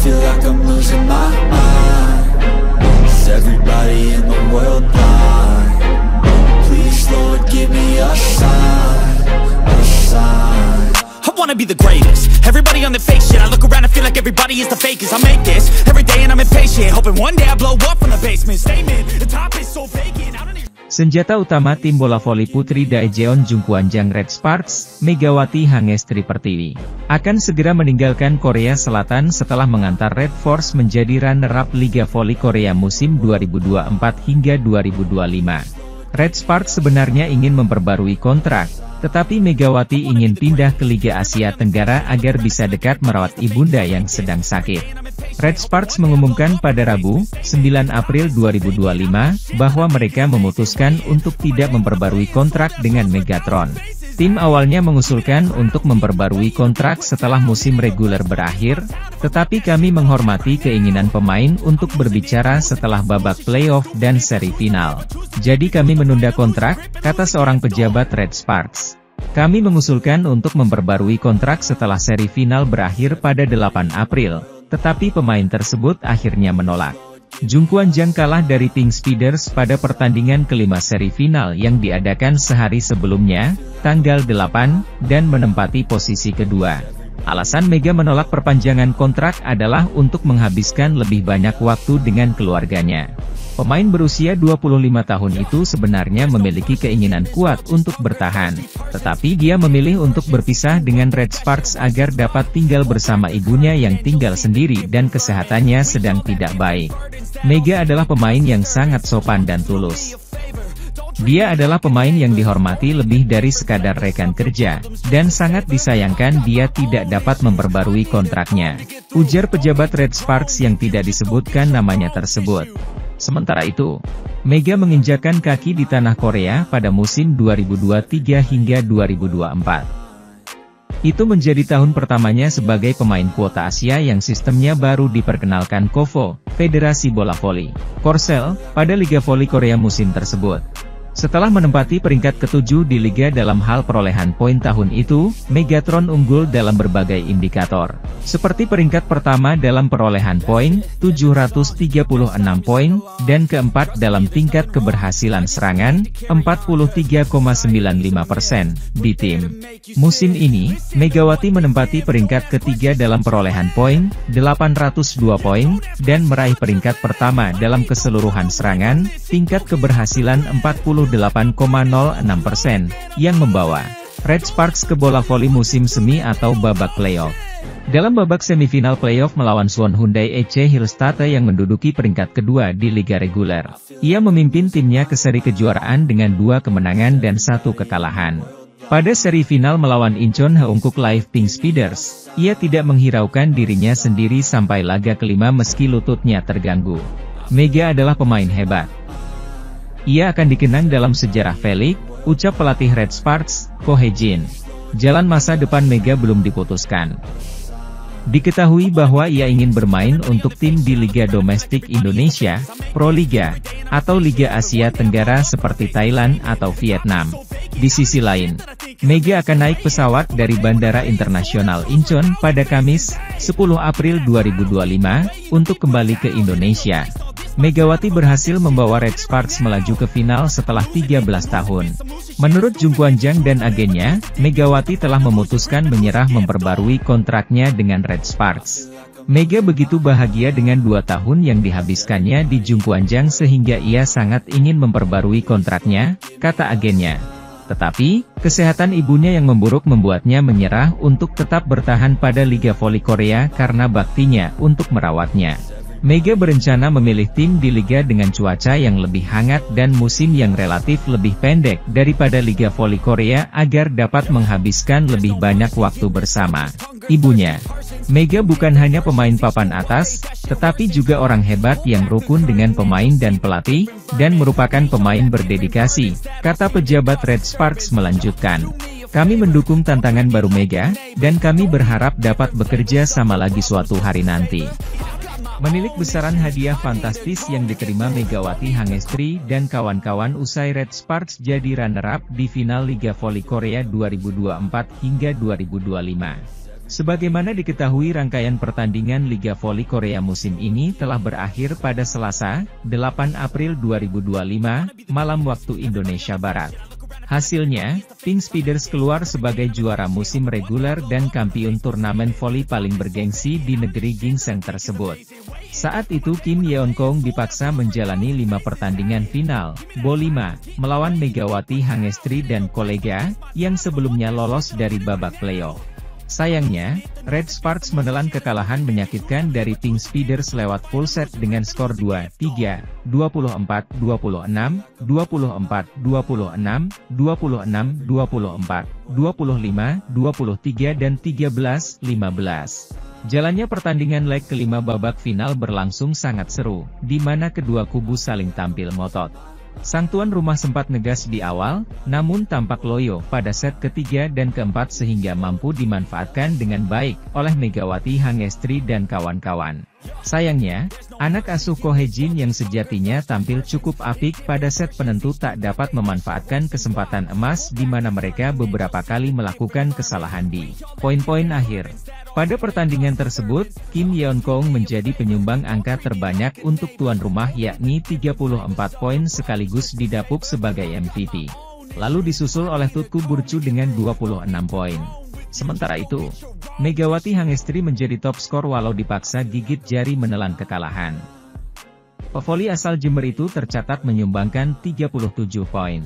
feel like I'm losing my mind. Is everybody in the world blind? Please, Lord, give me a sign, a sign. I wanna be the greatest. Everybody on the fake shit. I look around and feel like everybody is the fakest. I make this every day and I'm impatient, hoping one day I blow up from the basement. Statement, the top is so vacant. I don't even... Senjata utama tim bola voli putri Daejeon Jungkwanjang Red Sparks, Megawati Hangestri Pertiwi, akan segera meninggalkan Korea Selatan setelah mengantar Red Force menjadi runner-up Liga Voli Korea musim 2024 hingga 2025. Red Sparks sebenarnya ingin memperbarui kontrak, tetapi Megawati ingin pindah ke Liga Asia Tenggara agar bisa dekat merawat ibunda yang sedang sakit. Red Sparks mengumumkan pada Rabu, 9 April 2025, bahwa mereka memutuskan untuk tidak memperbarui kontrak dengan Megatron. Tim awalnya mengusulkan untuk memperbarui kontrak setelah musim reguler berakhir, tetapi kami menghormati keinginan pemain untuk berbicara setelah babak playoff dan seri final. Jadi kami menunda kontrak, kata seorang pejabat Red Sparks. Kami mengusulkan untuk memperbarui kontrak setelah seri final berakhir pada 8 April, tetapi pemain tersebut akhirnya menolak. Jungkwanjang kalah dari Pink Speeders pada pertandingan kelima seri final yang diadakan sehari sebelumnya, tanggal 8, dan menempati posisi kedua. Alasan Mega menolak perpanjangan kontrak adalah untuk menghabiskan lebih banyak waktu dengan keluarganya. Pemain berusia 25 tahun itu sebenarnya memiliki keinginan kuat untuk bertahan, tetapi dia memilih untuk berpisah dengan Red Sparks agar dapat tinggal bersama ibunya yang tinggal sendiri dan kesehatannya sedang tidak baik. Mega adalah pemain yang sangat sopan dan tulus. Dia adalah pemain yang dihormati lebih dari sekadar rekan kerja, dan sangat disayangkan dia tidak dapat memperbarui kontraknya, ujar pejabat Red Sparks yang tidak disebutkan namanya tersebut. Sementara itu, Mega menginjakkan kaki di tanah Korea pada musim 2023 hingga 2024. Itu menjadi tahun pertamanya sebagai pemain kuota Asia yang sistemnya baru diperkenalkan KOVO, Federasi Bola Voli Korsel, pada Liga Voli Korea musim tersebut. Setelah menempati peringkat ke-7 di Liga dalam hal perolehan poin tahun itu, Megatron unggul dalam berbagai indikator. Seperti peringkat pertama dalam perolehan poin, 736 poin, dan keempat dalam tingkat keberhasilan serangan, 43,95% di tim. Musim ini, Megawati menempati peringkat ketiga dalam perolehan poin, 802 poin, dan meraih peringkat pertama dalam keseluruhan serangan, tingkat keberhasilan 48,06%, yang membawa Red Sparks ke bola voli musim semi atau babak playoff. Dalam babak semifinal playoff melawan Suwon Hyundai EC Hillstate yang menduduki peringkat kedua di liga reguler, ia memimpin timnya ke seri kejuaraan dengan 2 kemenangan dan 1 kekalahan. Pada seri final melawan Incheon Haeunkook Live Pink Speeders, ia tidak menghiraukan dirinya sendiri sampai laga kelima meski lututnya terganggu. Mega adalah pemain hebat. Ia akan dikenang dalam sejarah V-League, ucap pelatih Red Sparks, Ko Hae-jin. Jalan masa depan Mega belum diputuskan. Diketahui bahwa ia ingin bermain untuk tim di Liga Domestik Indonesia, Pro Liga, atau Liga Asia Tenggara seperti Thailand atau Vietnam. Di sisi lain, Mega akan naik pesawat dari Bandara Internasional Incheon pada Kamis, 10 April 2025, untuk kembali ke Indonesia. Megawati berhasil membawa Red Sparks melaju ke final setelah 13 tahun. Menurut Jungkwanjang dan agennya, Megawati telah memutuskan menyerah memperbarui kontraknya dengan Red Sparks. Mega begitu bahagia dengan 2 tahun yang dihabiskannya di Jungkwanjang sehingga ia sangat ingin memperbarui kontraknya, kata agennya. Tetapi, kesehatan ibunya yang memburuk membuatnya menyerah untuk tetap bertahan pada Liga Voli Korea karena baktinya untuk merawatnya. Mega berencana memilih tim di liga dengan cuaca yang lebih hangat dan musim yang relatif lebih pendek daripada Liga Voli Korea agar dapat menghabiskan lebih banyak waktu bersama ibunya. Mega bukan hanya pemain papan atas, tetapi juga orang hebat yang rukun dengan pemain dan pelatih, dan merupakan pemain berdedikasi, kata pejabat Red Sparks melanjutkan. Kami mendukung tantangan baru Mega, dan kami berharap dapat bekerja sama lagi suatu hari nanti. Menilik besaran hadiah fantastis yang diterima Megawati Hangestri dan kawan-kawan usai Red Sparks jadi runner-up di final Liga Voli Korea 2024 hingga 2025. Sebagaimana diketahui, rangkaian pertandingan Liga Voli Korea musim ini telah berakhir pada Selasa, 8 April 2025, malam waktu Indonesia Barat. Hasilnya, Pink Speeders keluar sebagai juara musim reguler dan kampiun turnamen voli paling bergengsi di negeri gingseng tersebut. Saat itu Kim Yeon-kong dipaksa menjalani 5 pertandingan final, Bo 5, melawan Megawati Hangestri dan kolega, yang sebelumnya lolos dari babak playoff. Sayangnya, Red Sparks menelan kekalahan menyakitkan dari Pink Speeders lewat full set dengan skor 2-3, 24-26, 24-26, 26-24, 25-23 dan 13-15. Jalannya pertandingan leg kelima babak final berlangsung sangat seru, di mana kedua kubu saling tampil ngotot. Sang tuan rumah sempat ngegas di awal, namun tampak loyo pada set ketiga dan keempat sehingga mampu dimanfaatkan dengan baik oleh Megawati Hangestri dan kawan-kawan. Sayangnya, anak asuh Ko Hye-jin yang sejatinya tampil cukup apik pada set penentu tak dapat memanfaatkan kesempatan emas di mana mereka beberapa kali melakukan kesalahan di poin-poin akhir. Pada pertandingan tersebut, Kim Yeon-kong menjadi penyumbang angka terbanyak untuk tuan rumah yakni 34 poin sekaligus didapuk sebagai MVP. Lalu disusul oleh Tutku Burcu dengan 26 poin. Sementara itu, Megawati Hangestri menjadi top skor walau dipaksa gigit jari menelan kekalahan. Pevoli asal Jember itu tercatat menyumbangkan 37 poin.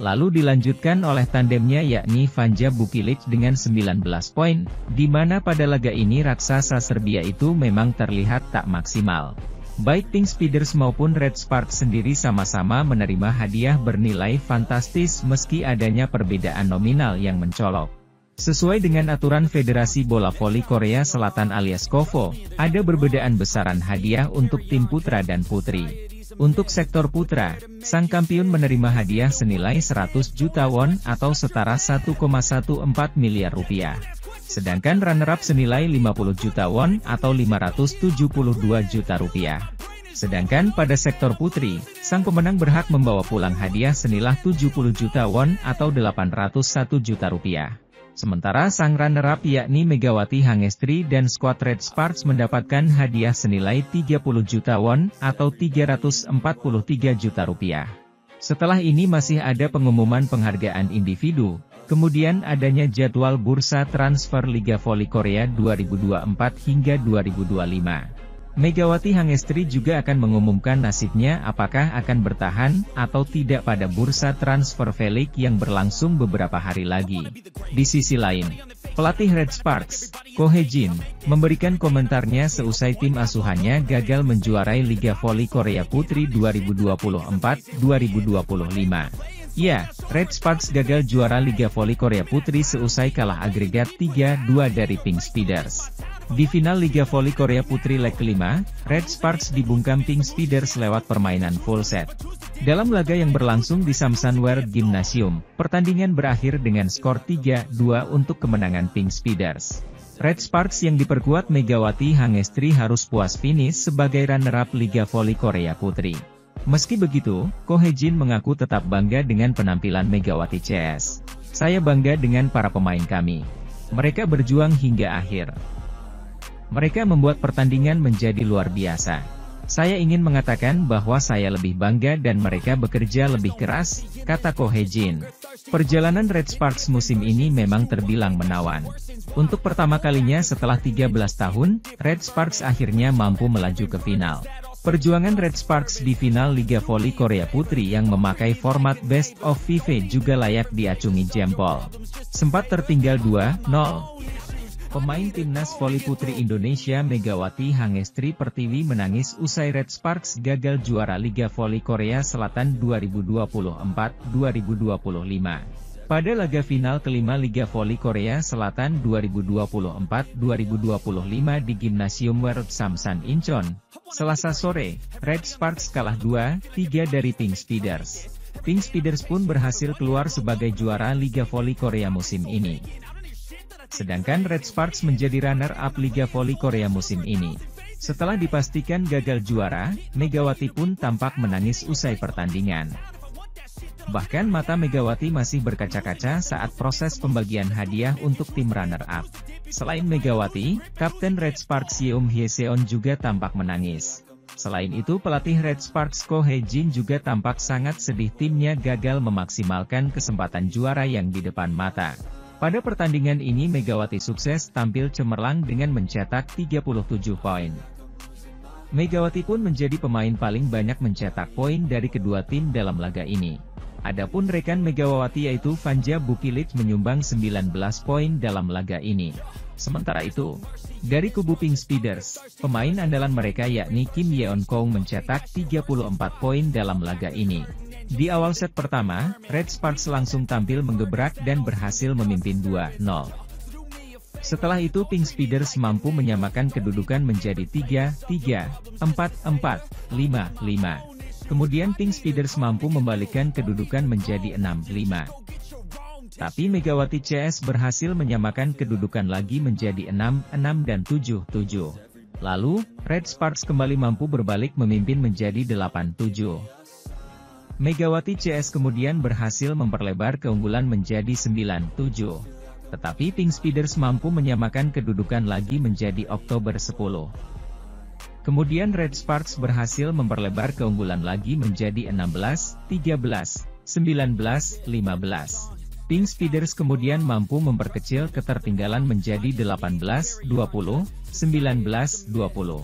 Lalu dilanjutkan oleh tandemnya yakni Vanja Bukilic dengan 19 poin, di mana pada laga ini raksasa Serbia itu memang terlihat tak maksimal. Baik Pink Speeders maupun Red Sparks sendiri sama-sama menerima hadiah bernilai fantastis meski adanya perbedaan nominal yang mencolok. Sesuai dengan aturan Federasi Bola Voli Korea Selatan alias KOVO, ada perbedaan besaran hadiah untuk tim putra dan putri. Untuk sektor putra, sang kampiun menerima hadiah senilai 100 juta won atau setara 1,14 miliar rupiah. Sedangkan runner-up senilai 50 juta won atau 572 juta rupiah. Sedangkan pada sektor putri, sang pemenang berhak membawa pulang hadiah senilai 70 juta won atau 801 juta rupiah. Sementara sang runner-up yakni Megawati Hangestri dan skuad Red Sparks mendapatkan hadiah senilai 30 juta won atau 343 juta rupiah. Setelah ini masih ada pengumuman penghargaan individu, kemudian adanya jadwal bursa transfer Liga Voli Korea 2024 hingga 2025. Megawati Hangestri juga akan mengumumkan nasibnya apakah akan bertahan atau tidak pada bursa transfer V-League yang berlangsung beberapa hari lagi. Di sisi lain, pelatih Red Sparks, Ko Hye-jin, memberikan komentarnya seusai tim asuhannya gagal menjuarai Liga Voli Korea Putri 2024-2025. Ya, Red Sparks gagal juara Liga Voli Korea Putri seusai kalah agregat 3-2 dari Pink Speeders. Di final Liga Voli Korea Putri leg kelima, Red Sparks dibungkam Pink Speeders lewat permainan full set. Dalam laga yang berlangsung di Samsunware Gymnasium, pertandingan berakhir dengan skor 3-2 untuk kemenangan Pink Speeders. Red Sparks yang diperkuat Megawati Hangestri harus puas finish sebagai runner-up Liga Voli Korea Putri. Meski begitu, Ko Hye-jin mengaku tetap bangga dengan penampilan Megawati CS. Saya bangga dengan para pemain kami. Mereka berjuang hingga akhir. Mereka membuat pertandingan menjadi luar biasa. Saya ingin mengatakan bahwa saya lebih bangga dan mereka bekerja lebih keras, kata Ko Hye-jin. Perjalanan Red Sparks musim ini memang terbilang menawan. Untuk pertama kalinya setelah 13 tahun, Red Sparks akhirnya mampu melaju ke final. Perjuangan Red Sparks di final Liga Voli Korea Putri yang memakai format Best of 5 juga layak diacungi jempol. Sempat tertinggal 2-0. Pemain timnas voli putri Indonesia Megawati Hangestri Pertiwi menangis usai Red Sparks gagal juara Liga Voli Korea Selatan 2024-2025. Pada laga final kelima Liga Voli Korea Selatan 2024-2025 di Gymnasium World Samsan Incheon, Selasa sore, Red Sparks kalah 2-3 dari Pink Speeders. Pink Speeders pun berhasil keluar sebagai juara Liga Voli Korea musim ini. Sedangkan Red Sparks menjadi runner-up Liga Voli Korea musim ini. Setelah dipastikan gagal juara, Megawati pun tampak menangis usai pertandingan. Bahkan mata Megawati masih berkaca-kaca saat proses pembagian hadiah untuk tim runner-up. Selain Megawati, Kapten Red Sparks Yeom Hye-seon juga tampak menangis. Selain itu pelatih Red Sparks Ko Hae-jin juga tampak sangat sedih timnya gagal memaksimalkan kesempatan juara yang di depan mata. Pada pertandingan ini Megawati sukses tampil cemerlang dengan mencetak 37 poin. Megawati pun menjadi pemain paling banyak mencetak poin dari kedua tim dalam laga ini. Adapun rekan Megawati yaitu Fanja Bukilit menyumbang 19 poin dalam laga ini. Sementara itu, dari kubu Pink Speeders, pemain andalan mereka yakni Kim Yeon-kong mencetak 34 poin dalam laga ini. Di awal set pertama, Red Sparks langsung tampil menggebrak dan berhasil memimpin 2-0. Setelah itu Pink Speeders mampu menyamakan kedudukan menjadi 3-3, 4-4, 5-5. Kemudian Pink Speeders mampu membalikkan kedudukan menjadi 6-5. Tapi Megawati CS berhasil menyamakan kedudukan lagi menjadi 6-6 dan 7-7. Lalu, Red Sparks kembali mampu berbalik memimpin menjadi 8-7. Megawati CS kemudian berhasil memperlebar keunggulan menjadi 9-7. Tetapi Pink Speeders mampu menyamakan kedudukan lagi menjadi Oktober 10. Kemudian Red Sparks berhasil memperlebar keunggulan lagi menjadi 16, 13, 19, 15. Pink Speeders kemudian mampu memperkecil ketertinggalan menjadi 18, 20, 19, 20.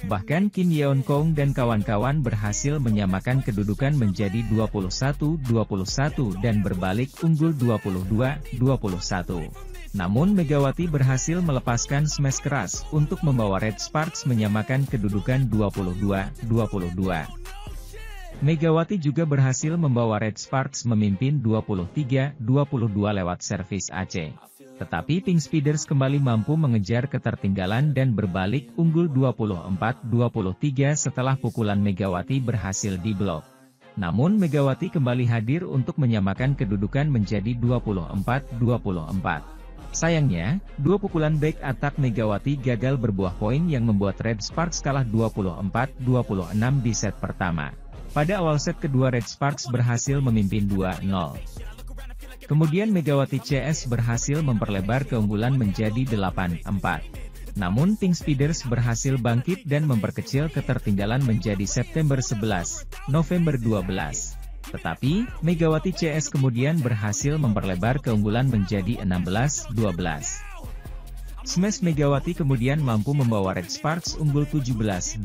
Bahkan Kim Yeon-kong dan kawan-kawan berhasil menyamakan kedudukan menjadi 21, 21 dan berbalik unggul 22, 21. Namun Megawati berhasil melepaskan smash keras untuk membawa Red Sparks menyamakan kedudukan 22, 22. Megawati juga berhasil membawa Red Sparks memimpin 23, 22 lewat servis AC. Tetapi Pink Speeders kembali mampu mengejar ketertinggalan dan berbalik unggul 24, 23 setelah pukulan Megawati berhasil diblok. Namun Megawati kembali hadir untuk menyamakan kedudukan menjadi 24, 24. Sayangnya, dua pukulan back attack Megawati gagal berbuah poin yang membuat Red Sparks kalah 24-26 di set pertama. Pada awal set kedua Red Sparks berhasil memimpin 2-0. Kemudian Megawati CS berhasil memperlebar keunggulan menjadi 8-4. Namun Pink Speeders berhasil bangkit dan memperkecil ketertinggalan menjadi September 11, November 12. Tetapi, Megawati CS kemudian berhasil memperlebar keunggulan menjadi 16-12. Smash Megawati kemudian mampu membawa Red Sparks unggul 17-12.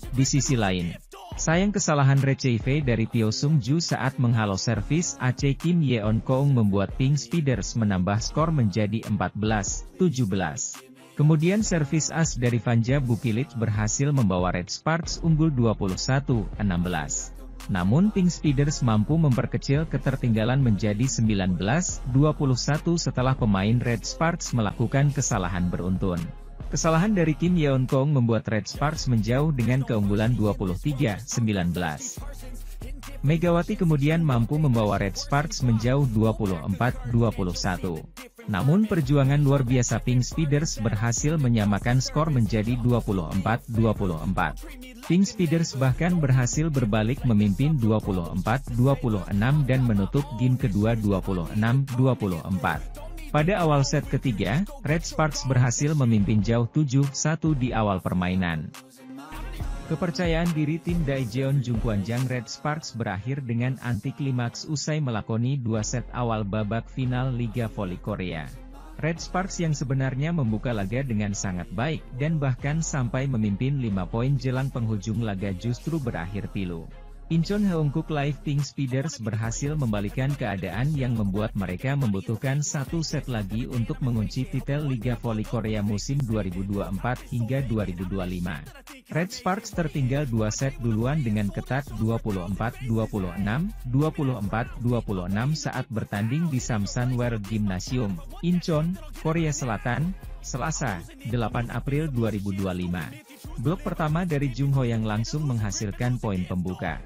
Di sisi lain, sayang kesalahan receive dari Pyo Sung-ju saat menghalau servis AC Kim Yeon-kong membuat Pink Speeders menambah skor menjadi 14-17. Kemudian servis as dari Fanja Bukilit berhasil membawa Red Sparks unggul 21-16. Namun Pink Speeders mampu memperkecil ketertinggalan menjadi 19-21 setelah pemain Red Sparks melakukan kesalahan beruntun. Kesalahan dari Kim Yeon-kong membuat Red Sparks menjauh dengan keunggulan 23-19. Megawati kemudian mampu membawa Red Sparks menjauh 24-21. Namun perjuangan luar biasa Pink Speeders berhasil menyamakan skor menjadi 24-24. Pink Speeders bahkan berhasil berbalik memimpin 24-26 dan menutup game kedua 26-24. Pada awal set ketiga, Red Sparks berhasil memimpin jauh 7-1 di awal permainan. Kepercayaan diri tim Daejeon Jungkwanjang Red Sparks berakhir dengan anti klimaks usai melakoni dua set awal babak final Liga Voli Korea. Red Sparks yang sebenarnya membuka laga dengan sangat baik dan bahkan sampai memimpin 5 poin jelang penghujung laga justru berakhir pilu. Incheon Heungkook Live Pink Speeders berhasil membalikan keadaan yang membuat mereka membutuhkan satu set lagi untuk mengunci titel Liga Voli Korea musim 2024 hingga 2025. Red Sparks tertinggal 2 set duluan dengan ketat 24-26, 24-26 saat bertanding di Samsan World Gymnasium, Incheon, Korea Selatan, Selasa, 8 April 2025. Blok pertama dari Jung Ho yang langsung menghasilkan poin pembuka.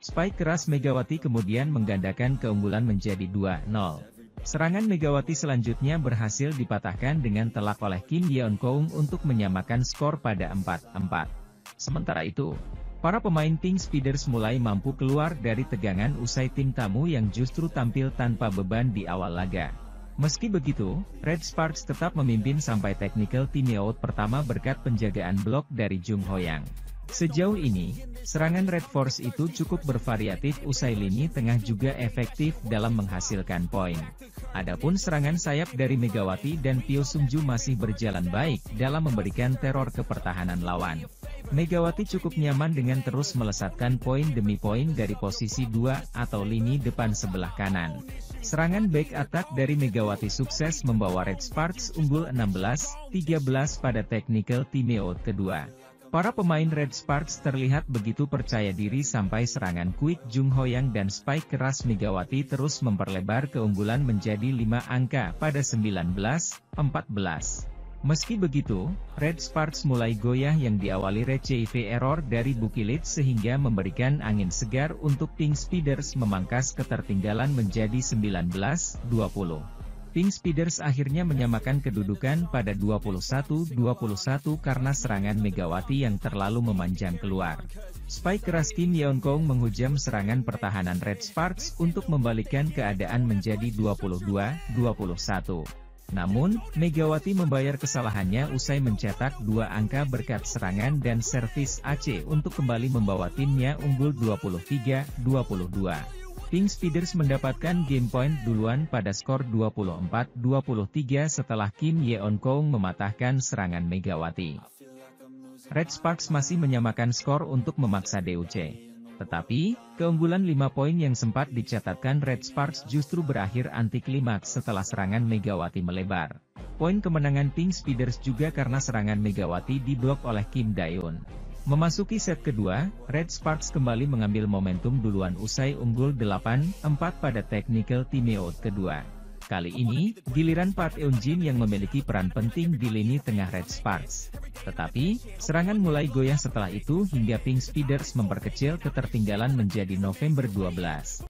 Spike keras Megawati kemudian menggandakan keunggulan menjadi 2-0. Serangan Megawati selanjutnya berhasil dipatahkan dengan telak oleh Kim Yeon-kong untuk menyamakan skor pada 4-4. Sementara itu, Para pemain Pink Speeders mulai mampu keluar dari tegangan usai tim tamu yang justru tampil tanpa beban di awal laga. Meski begitu, Red Sparks tetap memimpin sampai technical timeout pertama berkat penjagaan blok dari Jung Ho-yang. Sejauh ini, serangan Red Force itu cukup bervariatif usai lini tengah juga efektif dalam menghasilkan poin. Adapun serangan sayap dari Megawati dan Pyo Sungju masih berjalan baik dalam memberikan teror ke pertahanan lawan. Megawati cukup nyaman dengan terus melesatkan poin demi poin dari posisi 2 atau lini depan sebelah kanan. Serangan back attack dari Megawati sukses membawa Red Sparks unggul 16-13 pada technical timeout kedua. Para pemain Red Sparks terlihat begitu percaya diri sampai serangan quick Jung Ho-yang dan spike keras Megawati terus memperlebar keunggulan menjadi 5 angka pada 19-14. Meski begitu, Red Sparks mulai goyah yang diawali receive error dari Bukilit sehingga memberikan angin segar untuk Pink Speeders memangkas ketertinggalan menjadi 19-20. Pink Speeders akhirnya menyamakan kedudukan pada 21-21 karena serangan Megawati yang terlalu memanjang keluar. Spike keras Kim Yeon Kong menghujam serangan pertahanan Red Sparks untuk membalikkan keadaan menjadi 22-21. Namun, Megawati membayar kesalahannya usai mencetak 2 angka berkat serangan dan servis AC untuk kembali membawa timnya unggul 23-22. Pink Speeders mendapatkan game point duluan pada skor 24-23 setelah Kim Yeon Kong mematahkan serangan Megawati. Red Sparks masih menyamakan skor untuk memaksa DUC. Tetapi, keunggulan 5 poin yang sempat dicatatkan Red Sparks justru berakhir anti klimaks setelah serangan Megawati melebar. Poin kemenangan Pink Speeders juga karena serangan Megawati diblok oleh Kim Daeun. Memasuki set kedua, Red Sparks kembali mengambil momentum duluan usai unggul 8-4 pada technical timeout kedua. Kali ini, giliran Park Eun-jin yang memiliki peran penting di lini tengah Red Sparks. Tetapi, serangan mulai goyah setelah itu hingga Pink Speeders memperkecil ketertinggalan menjadi November 12.